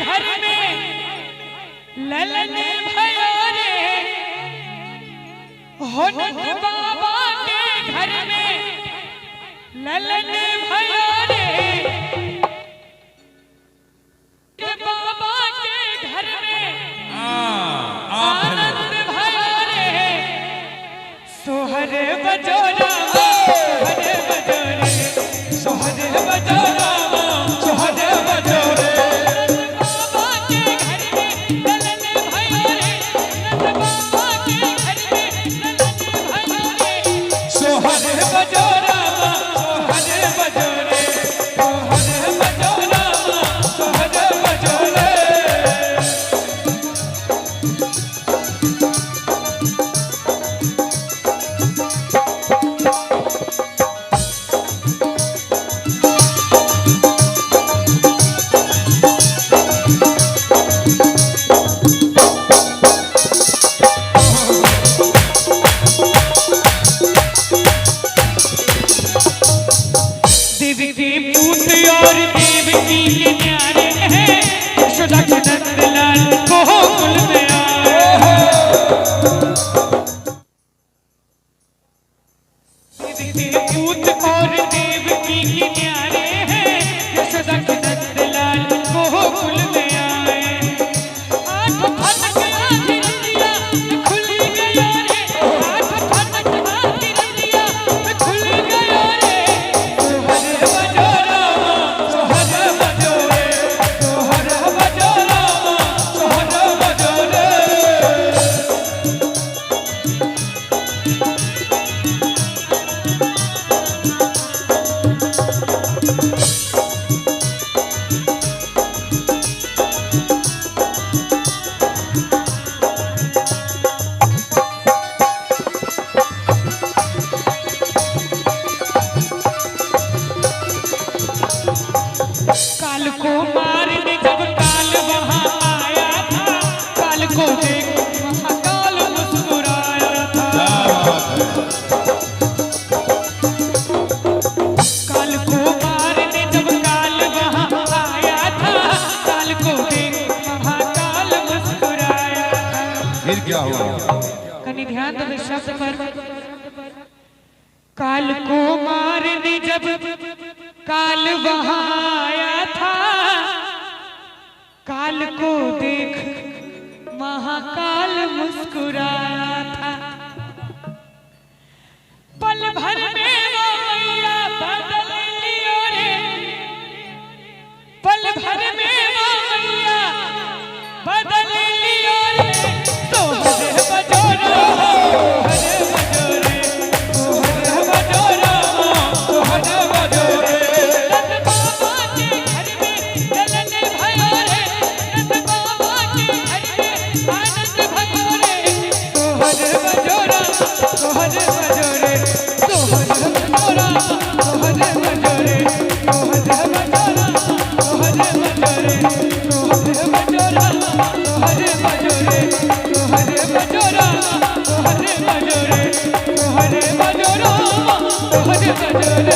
घर में ललन भयो रे, हो नंद बाबा के घर में ललन भयो रे, बाबा के घर में आनंद भयो रे। सोहर बजो रामा सोहर बजो रे, सोहर बजो रामा सोहर बजो रे। बाबा के घर में ललन भयो रे, नंद बाबा के घर में ललन भयो रे। सोहर बजो रामा सोहर बजो रे, सोहर बजो रामा सोहर बजो रे। देवी पूत और देवकी के न्यारे हैं, यशोदा के नंदलाल गोकुल में आए। देवी पूत और देवकी के न्यारे हैं, यशोदा के नंदलाल गोकुल में आए। आठ फलक आधी रंजिया खुल गया रे, आठ फलक आधी रंजिया खुल गया रे। काल को मारने जब काल वहां आया था, काल को देख महाकाल मुस्कुराया था। काल को मारने जब काल वहां आया था, काल को देख महाकाल मुस्कुराया था। फिर क्या हुआ? कहीं ध्यान दो शब्द पर। काल को मारने जब काल वहां आया था, काल को देख महाकाल मुस्कुराया था। पल भर में वो मैया बदल लियो रे, पल भर में वो मैया बदल लियो रे। सोहर बजो रामा सोहर बजो रे, सोहर बजो रामा सोहर बजो रे। नंद बाबा के घर में ललन भयो रे, नंद बाबा के घर में आनंद भयो रे। सोहर बजो रामा सोहर बजो रे, सोहर बजो रामा सोहर बजो रे, सोहर बजो रामा सोहर बजो रे, सोहर बजो रामा सोहर बजो रे, सोहर बजो रामा सोहर बजो रे, सोहर बजो रामा सोहर बजो रे।